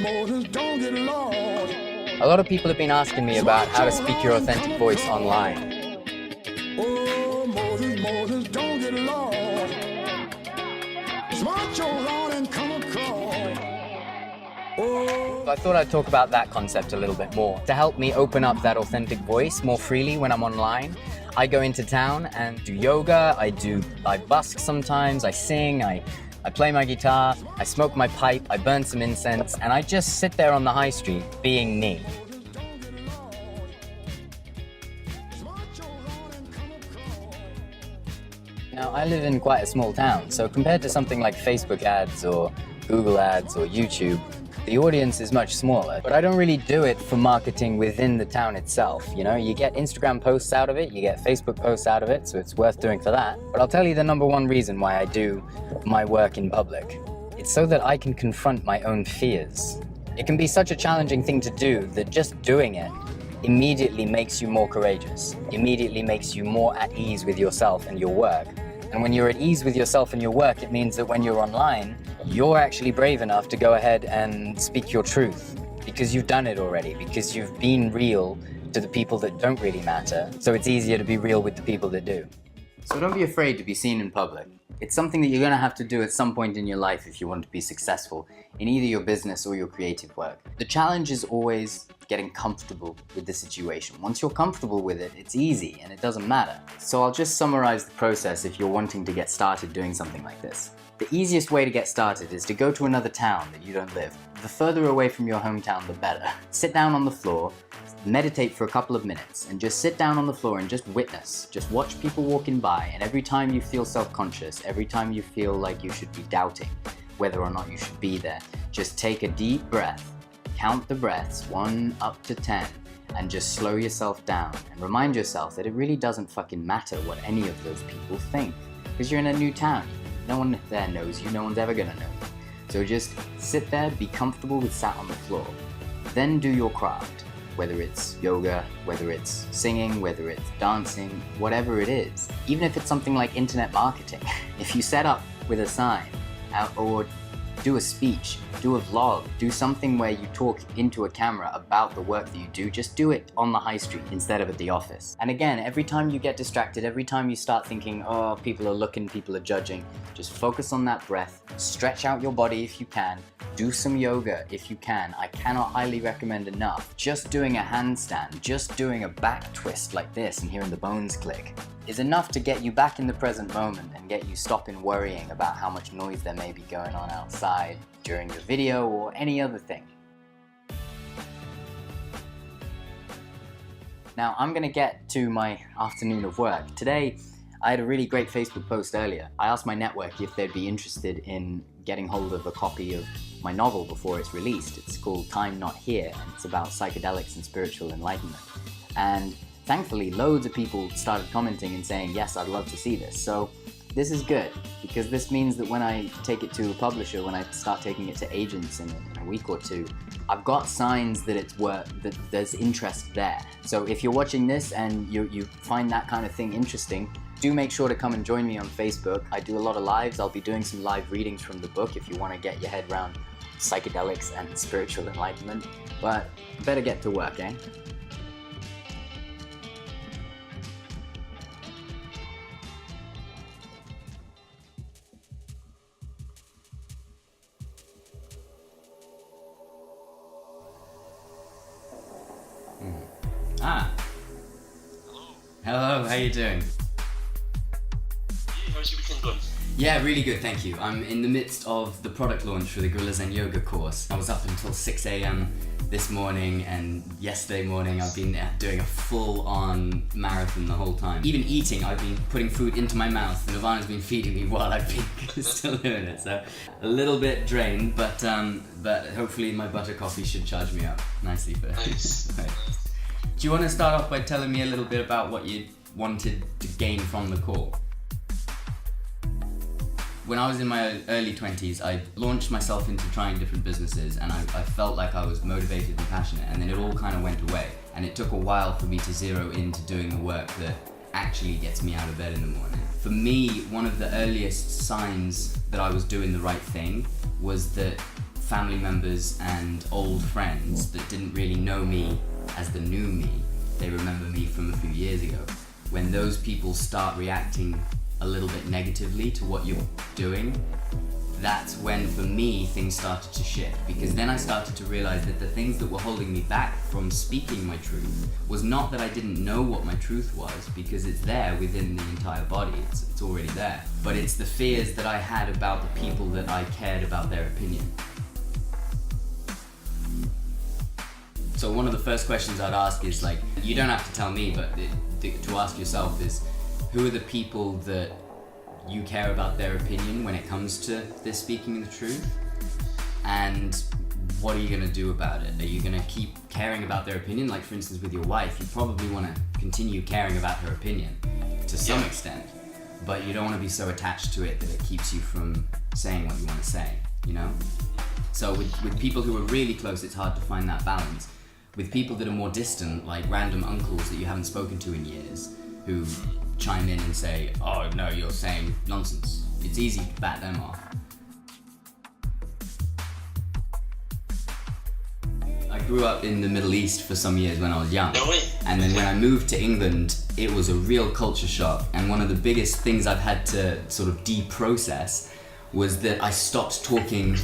Moses, don't get lost. A lot of people have been asking me about how to speak your authentic voice online. Oh, Moses, don't get lost. Smart your round and come across. Oh. So I thought I'd talk about that concept a little bit more. To help me open up that authentic voice more freely when I'm online, I go into town and do yoga, I busk sometimes, I sing, I play my guitar, I smoke my pipe, I burn some incense, and I just sit there on the high street being me. Now, I live in quite a small town, so compared to something like Facebook ads or Google ads or YouTube, the audience is much smaller, but I don't really do it for marketing within the town itself. You know, you get Instagram posts out of it, you get Facebook posts out of it, so it's worth doing for that. But I'll tell you the number one reason why I do my work in public. It's so that I can confront my own fears. It can be such a challenging thing to do that just doing it immediately makes you more courageous, immediately makes you more at ease with yourself and your work. And when you're at ease with yourself and your work, it means that when you're online, you're actually brave enough to go ahead and speak your truth because you've done it already, because you've been real to the people that don't really matter. So it's easier to be real with the people that do. So don't be afraid to be seen in public. It's something that you're going to have to do at some point in your life if you want to be successful in either your business or your creative work. The challenge is always getting comfortable with the situation. Once you're comfortable with it, it's easy and it doesn't matter. So I'll just summarize the process if you're wanting to get started doing something like this. The easiest way to get started is to go to another town that you don't live. The further away from your hometown, the better. Sit down on the floor, meditate for a couple of minutes, and just sit down on the floor and just witness. Just watch people walking by, and every time you feel self-conscious, every time you feel like you should be doubting whether or not you should be there, just take a deep breath, count the breaths 1 up to 10, and just slow yourself down and remind yourself that it really doesn't fucking matter what any of those people think, because you're in a new town. No one there knows you, no one's ever gonna know you. So just sit there, be comfortable with sat on the floor. Then do your craft, whether it's yoga, whether it's singing, whether it's dancing, whatever it is. Even if it's something like internet marketing. If you set up with a sign, or do a speech, do a vlog, do something where you talk into a camera about the work that you do, just do it on the high street instead of at the office. And again, every time you get distracted, every time you start thinking, oh, people are looking, people are judging, just focus on that breath, stretch out your body if you can, do some yoga if you can. I cannot highly recommend enough. Just doing a handstand, just doing a back twist like this and hearing the bones click is enough to get you back in the present moment and get you stopping worrying about how much noise there may be going on outside during your video or any other thing. Now I'm gonna get to my afternoon of work. Today, I had a really great Facebook post earlier. I asked my network if they'd be interested in getting hold of a copy of my novel before it's released. It's called Time Not Here, and it's about psychedelics and spiritual enlightenment. And thankfully, loads of people started commenting and saying, yes, I'd love to see this. So this is good, because this means that when I take it to a publisher, when I start taking it to agents in a week or two, I've got signs that that there's interest there. So if you're watching this and you find that kind of thing interesting, do make sure to come and join me on Facebook. I do a lot of lives. I'll be doing some live readings from the book if you want to get your head around psychedelics and spiritual enlightenment. But better get to work, eh? Ah. Hello, how you doing? Hey, how's your weekend going? Yeah, really good, thank you. I'm in the midst of the product launch for the Gorilla Zen Yoga course. I was up until 6 a.m. this morning, and yesterday morning I've been doing a full-on marathon the whole time. Even eating, I've been putting food into my mouth, and Ivana's been feeding me while I've been still doing it. So a little bit drained, but hopefully my butter coffee should charge me up nicely for Nice. Right. Do you want to start off by telling me a little bit about what you wanted to gain from the call? When I was in my early 20s, I launched myself into trying different businesses, and I felt like I was motivated and passionate, and then it all kind of went away. And it took a while for me to zero into doing the work that actually gets me out of bed in the morning. For me, one of the earliest signs that I was doing the right thing was that family members and old friends that didn't really know me as the new me. They remember me from a few years ago. When those people start reacting a little bit negatively to what you're doing, that's when, for me, things started to shift, because then I started to realize that the things that were holding me back from speaking my truth was not that I didn't know what my truth was, because it's there within the entire body, it's already there, but it's the fears that I had about the people that I cared about their opinion. So one of the first questions I'd ask is, like, you don't have to tell me, but to ask yourself is, who are the people that you care about their opinion when it comes to this speaking the truth? And what are you going to do about it? Are you going to keep caring about their opinion? Like, for instance, with your wife, you probably want to continue caring about her opinion to some extent, but you don't want to be so attached to it that it keeps you from saying what you want to say, you know? So with people who are really close, it's hard to find that balance. With people that are more distant, like random uncles that you haven't spoken to in years, who chime in and say, oh no, you're saying nonsense, it's easy to bat them off. I grew up in the Middle East for some years when I was young, and then when I moved to England, it was a real culture shock, and one of the biggest things I've had to sort of deprocess was that I stopped talking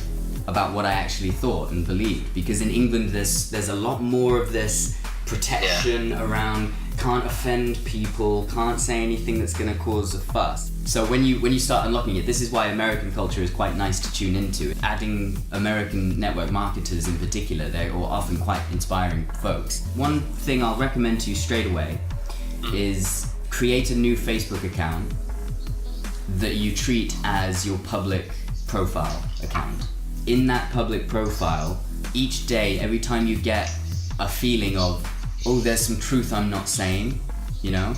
about what I actually thought and believed, because in England there's a lot more of this protection around, can't offend people, can't say anything that's going to cause a fuss. So when you start unlocking it, this is why American culture is quite nice to tune into. Adding American network marketers in particular, they're often quite inspiring folks. One thing I'll recommend to you straight away is create a new Facebook account that you treat as your public profile account. In that public profile, each day, every time you get a feeling of, oh, there's some truth I'm not saying, you know,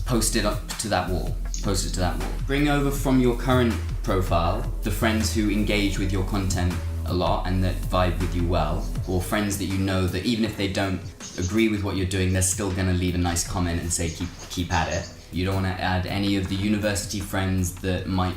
post it up to that wall. Post it to that wall. Bring over from your current profile the friends who engage with your content a lot and that vibe with you well, or friends that you know that even if they don't agree with what you're doing, they're still gonna leave a nice comment and say keep at it. You don't want to add any of the university friends that might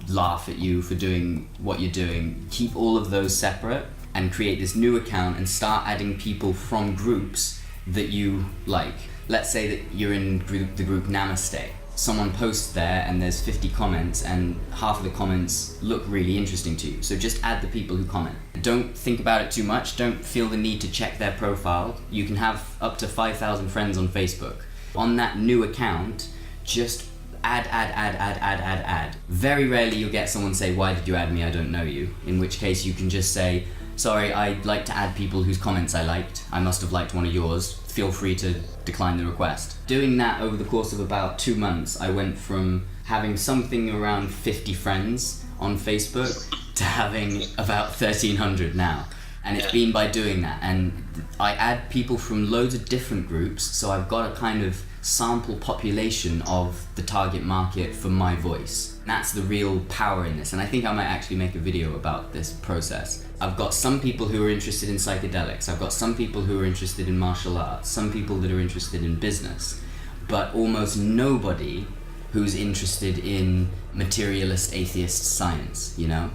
laugh at you for doing what you're doing. Keep all of those separate and create this new account and start adding people from groups that you like. Let's say that you're in the group Namaste. Someone posts there and there's 50 comments and half of the comments look really interesting to you. So just add the people who comment. Don't think about it too much. Don't feel the need to check their profile. You can have up to 5,000 friends on Facebook. On that new account, just add. Very rarely you'll get someone say, why did you add me? I don't know you. In which case you can just say, sorry, I'd like to add people whose comments I liked. I must have liked one of yours. Feel free to decline the request. Doing that over the course of about 2 months, I went from having something around 50 friends on Facebook to having about 1,300 now. And it's been by doing that. And I add people from loads of different groups, so I've got a kind of sample population of the target market for my voice. That's the real power in this, and I think I might actually make a video about this process. I've got some people who are interested in psychedelics, I've got some people who are interested in martial arts, some people that are interested in business, but almost nobody who's interested in materialist atheist science, you know?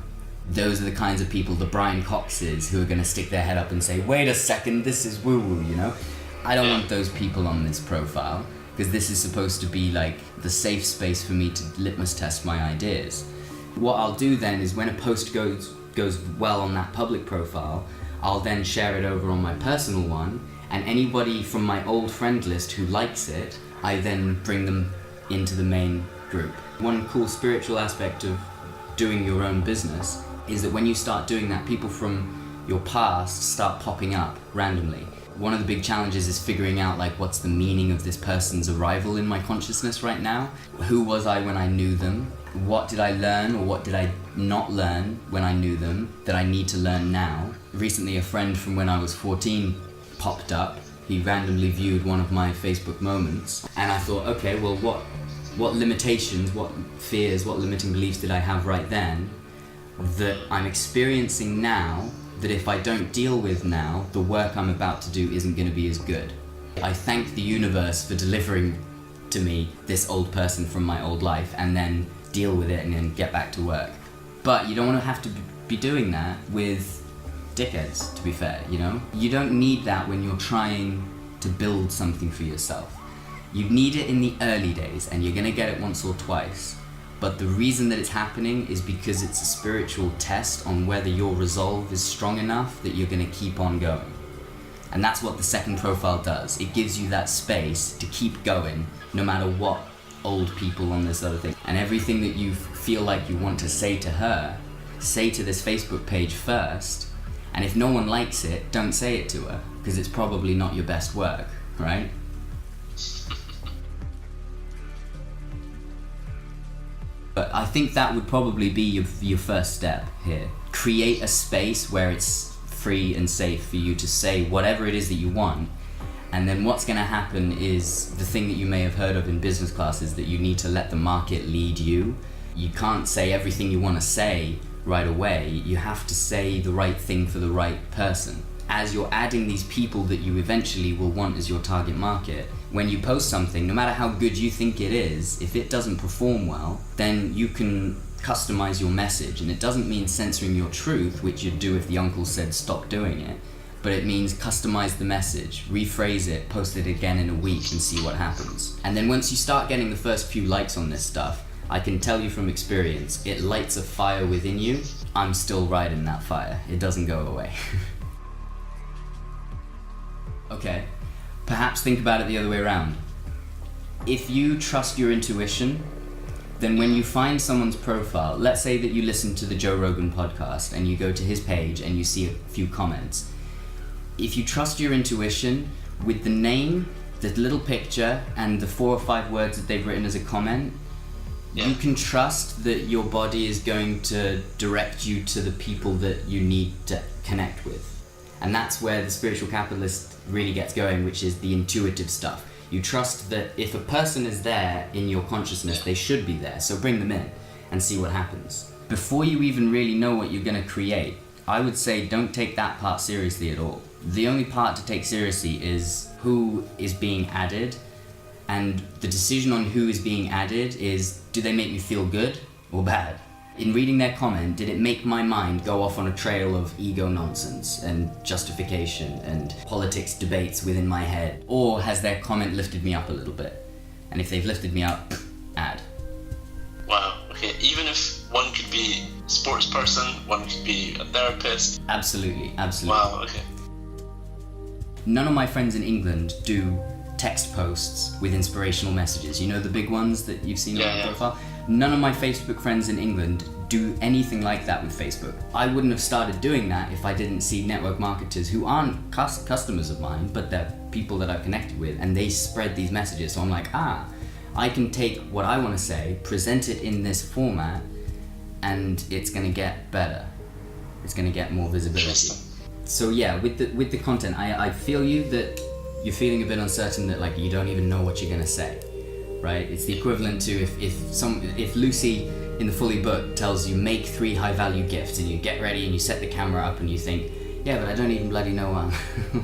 Those are the kinds of people, the Brian Coxes, who are gonna stick their head up and say, wait a second, this is woo-woo, you know? I don't want those people on this profile, because this is supposed to be like the safe space for me to litmus test my ideas. What I'll do then is when a post goes well on that public profile, I'll then share it over on my personal one, and anybody from my old friend list who likes it, I then bring them into the main group. One cool spiritual aspect of doing your own business is that when you start doing that, people from your past start popping up randomly. One of the big challenges is figuring out like what's the meaning of this person's arrival in my consciousness right now. Who was I when I knew them? What did I learn or what did I not learn when I knew them that I need to learn now? Recently a friend from when I was 14 popped up. He randomly viewed one of my Facebook moments and I thought, okay, well what limitations, what fears, what limiting beliefs did I have right then that I'm experiencing now that if I don't deal with now, the work I'm about to do isn't going to be as good. I thank the universe for delivering to me this old person from my old life and then deal with it and then get back to work. But you don't want to have to be doing that with dickheads, to be fair, you know? You don't need that when you're trying to build something for yourself. You need it in the early days, and you're gonna get it once or twice. But the reason that it's happening is because it's a spiritual test on whether your resolve is strong enough that you're gonna keep on going. And that's what the second profile does. It gives you that space to keep going, no matter what old people on this other thing. And everything that you feel like you want to say to her, say to this Facebook page first. And if no one likes it, don't say it to her, because it's probably not your best work, right? But I think that would probably be your first step here. Create a space where it's free and safe for you to say whatever it is that you want. And then what's going to happen is the thing that you may have heard of in business classes, that you need to let the market lead you. You can't say everything you want to say right away. You have to say the right thing for the right person. As you're adding these people that you eventually will want as your target market, when you post something, no matter how good you think it is, if it doesn't perform well, then you can customize your message. And it doesn't mean censoring your truth, which you'd do if the uncle said stop doing it, but it means customize the message, rephrase it, post it again in a week and see what happens. And then once you start getting the first few likes on this stuff, I can tell you from experience, it lights a fire within you. I'm still riding that fire. It doesn't go away. Okay, perhaps think about it the other way around. If you trust your intuition, then when you find someone's profile, let's say that you listen to the Joe Rogan podcast and you go to his page and you see a few comments. If you trust your intuition, with the name, the little picture, and the 4 or 5 words that they've written as a comment, you can trust that your body is going to direct you to the people that you need to connect with. And that's where the spiritual capitalist really gets going, which is the intuitive stuff. You trust that if a person is there in your consciousness, they should be there, so bring them in and see what happens. Before you even really know what you're going to create, I would say don't take that part seriously at all. The only part to take seriously is who is being added, and the decision on who is being added is, do they make me feel good or bad? In reading their comment, did it make my mind go off on a trail of ego nonsense and justification and politics debates within my head? Or has their comment lifted me up a little bit? And if they've lifted me up, add. Wow, okay. Even if one could be a sports person, one could be a therapist. Absolutely, absolutely. Wow, okay. None of my friends in England do text posts with inspirational messages. You know, the big ones that you've seen on my profile? None of my Facebook friends in England do anything like that with Facebook. I wouldn't have started doing that if I didn't see network marketers who aren't customers of mine, but they're people that I've connected with, and they spread these messages. So I'm like, I can take what I want to say, present it in this format, and it's going to get better. It's going to get more visibility. So yeah, with the content, I feel you that you're feeling a bit uncertain, that like you don't even know what you're going to say. Right? It's the equivalent to if Lucy in the Fully Booked tells you make 3 high value gifts, and you get ready and you set the camera up and you think, yeah, but I don't even bloody know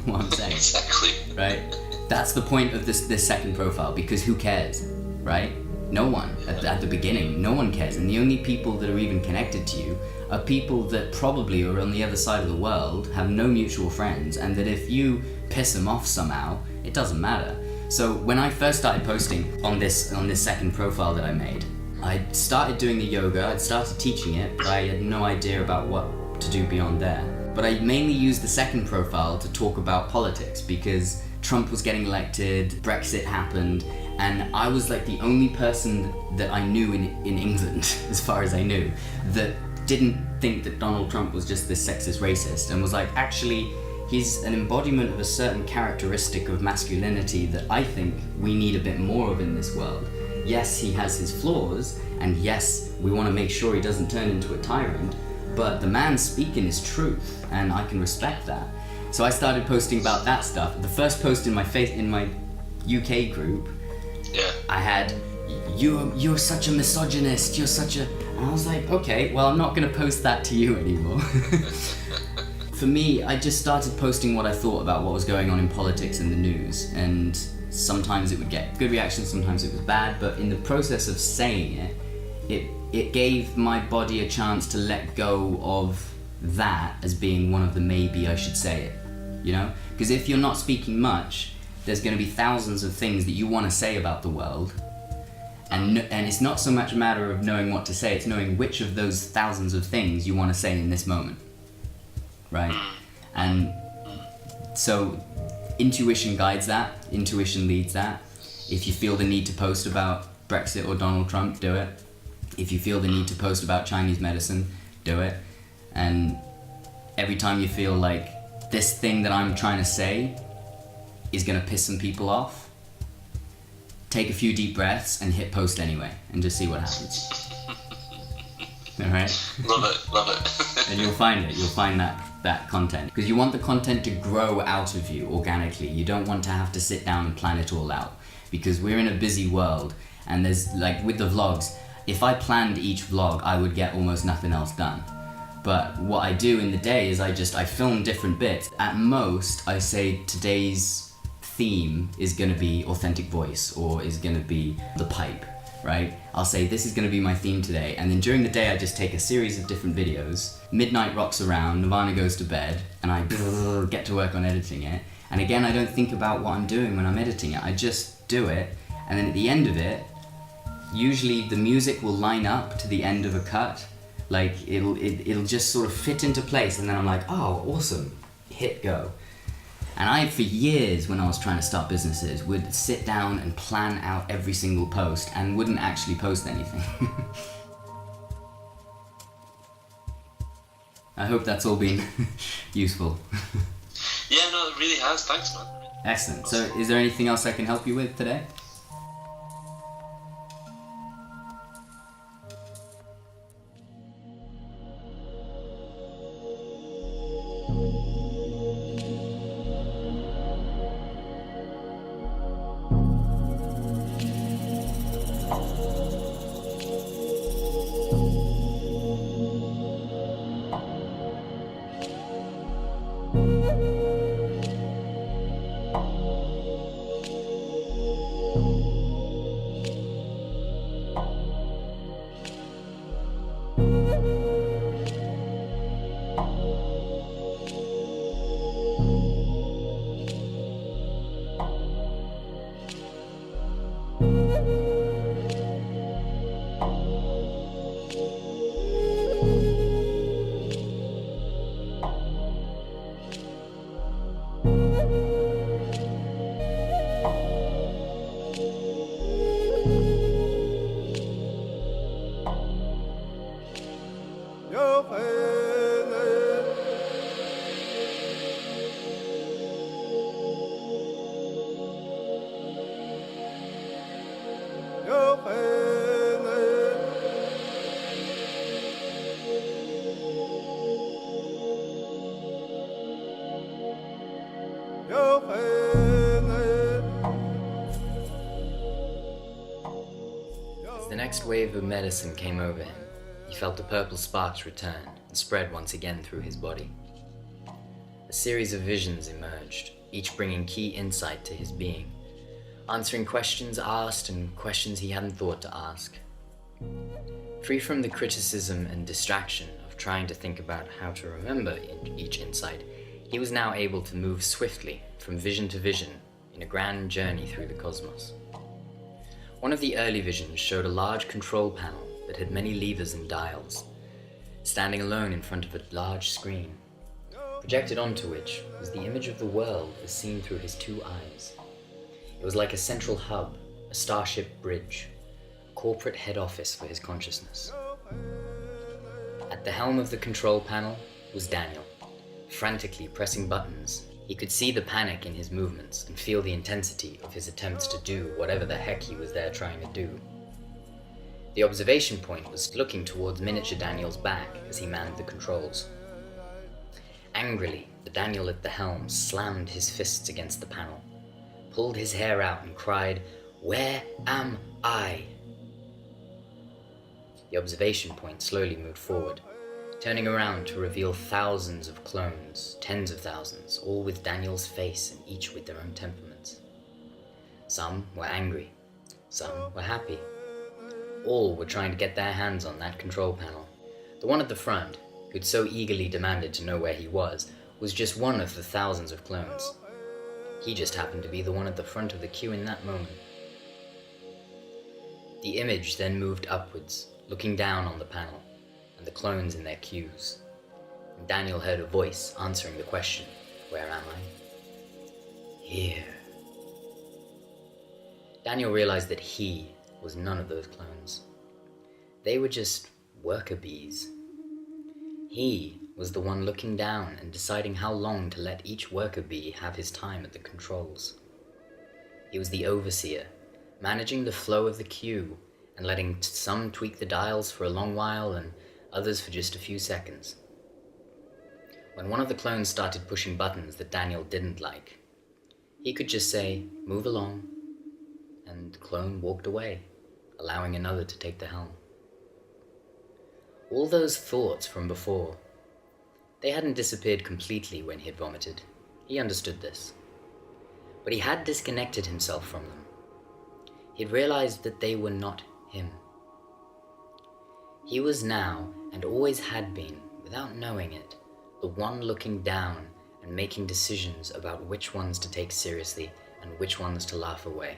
what I'm saying. Exactly. Right? That's the point of this second profile, because who cares, right? No one at the beginning, no one cares, and the only people that are even connected to you are people that probably are on the other side of the world, have no mutual friends, and that if you piss them off somehow, it doesn't matter. So when I first started posting on this second profile that I made, I started doing the yoga, I'd started teaching it, but I had no idea about what to do beyond there. But I mainly used the second profile to talk about politics, because Trump was getting elected, Brexit happened, and I was like the only person that I knew in England, as far as I knew, that didn't think that Donald Trump was just this sexist racist, and was like, actually, he's an embodiment of a certain characteristic of masculinity that I think we need a bit more of in this world. Yes, he has his flaws, and yes, we want to make sure he doesn't turn into a tyrant, but the man speaking is truth, and I can respect that. So I started posting about that stuff. The first post in my UK group, I had, you're such a misogynist, you're such a... And I was like, okay, well, I'm not going to post that to you anymore. For me, I just started posting what I thought about what was going on in politics and the news, and sometimes it would get good reactions, sometimes it was bad, but in the process of saying it, it gave my body a chance to let go of that as being one of the maybe I should say it, you know? Because if you're not speaking much, there's going to be thousands of things that you want to say about the world, and it's not so much a matter of knowing what to say, it's knowing which of those thousands of things you want to say in this moment, right? And so intuition guides that, intuition leads that. If you feel the need to post about Brexit or Donald Trump, do it. If you feel the need to post about Chinese medicine, do it. And every time you feel like this thing that I'm trying to say is gonna piss some people off, take a few deep breaths and hit post anyway, and just see what happens. Alright? Love it. And you'll find that content. Because you want the content to grow out of you organically. You don't want to have to sit down and plan it all out. Because we're in a busy world, and there's, like, with the vlogs, if I planned each vlog, I would get almost nothing else done. But what I do in the day is I film different bits. At most, I say today's theme is gonna be authentic voice, or is gonna be the pipe, right? I'll say this is gonna be my theme today, and then during the day I just take a series of different videos. Midnight rocks around, Nirvana goes to bed, and I get to work on editing it. And again, I don't think about what I'm doing when I'm editing it, I just do it, and then at the end of it, usually the music will line up to the end of a cut. Like, it'll just sort of fit into place, and then I'm like, oh, awesome, hit go. And I, for years, when I was trying to start businesses, would sit down and plan out every single post and wouldn't actually post anything. I hope that's all been useful. Yeah, no, it really has. Thanks, man. Excellent. So, is there anything else I can help you with today? As the next wave of medicine came over him, he felt the purple sparks return and spread once again through his body. A series of visions emerged, each bringing key insight to his being, answering questions asked and questions he hadn't thought to ask. Free from the criticism and distraction of trying to think about how to remember each insight, he was now able to move swiftly from vision to vision in a grand journey through the cosmos. One of the early visions showed a large control panel that had many levers and dials, standing alone in front of a large screen, projected onto which was the image of the world as seen through his two eyes. It was like a central hub, a starship bridge, a corporate head office for his consciousness. At the helm of the control panel was Daniel, frantically pressing buttons. He could see the panic in his movements and feel the intensity of his attempts to do whatever the heck he was there trying to do. The observation point was looking towards miniature Daniel's back as he manned the controls. Angrily, the Daniel at the helm slammed his fists against the panel, pulled his hair out and cried, "Where am I?" The observation point slowly moved forward, turning around to reveal thousands of clones, tens of thousands, all with Daniel's face and each with their own temperaments. Some were angry, some were happy, All were trying to get their hands on that control panel. The one at the front, who'd so eagerly demanded to know where he was just one of the thousands of clones. He just happened to be the one at the front of the queue in that moment. The image then moved upwards, looking down on the panel, and the clones in their queues. And Daniel heard a voice answering the question, "Where am I?" "Here." Daniel realized that he was none of those clones. They were just worker bees. He was the one looking down and deciding how long to let each worker bee have his time at the controls. He was the overseer, managing the flow of the queue and letting some tweak the dials for a long while and others for just a few seconds. When one of the clones started pushing buttons that Daniel didn't like, he could just say, "Move along," and the clone walked away, allowing another to take the helm. All those thoughts from before, they hadn't disappeared completely when he had vomited. He understood this. But he had disconnected himself from them. He'd realized that they were not him. He was now, and always had been, without knowing it, the one looking down and making decisions about which ones to take seriously and which ones to laugh away.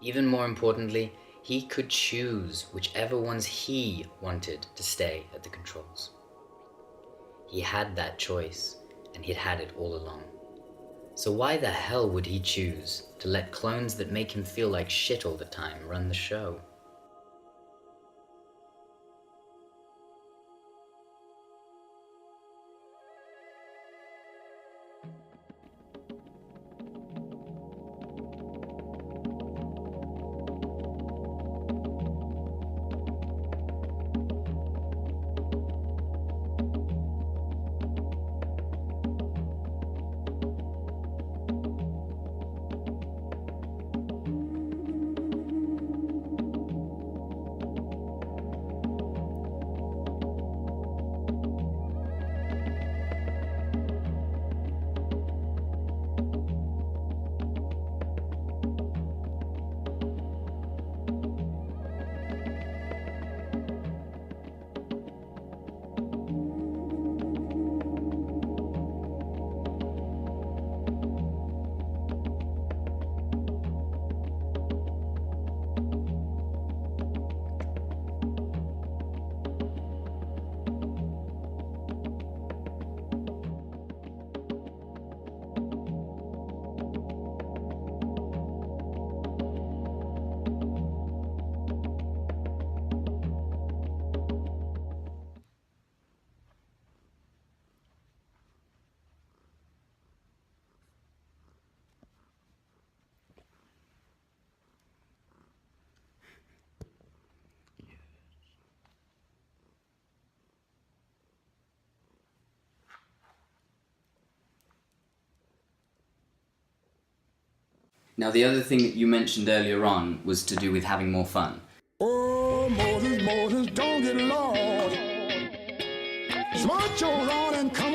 Even more importantly, he could choose whichever ones he wanted to stay at the controls. He had that choice, and he'd had it all along. So why the hell would he choose to let clones that make him feel like shit all the time run the show? Now, the other thing that you mentioned earlier on was to do with having more fun. Oh, Moses, Moses, don't get lost. Smart your rod and come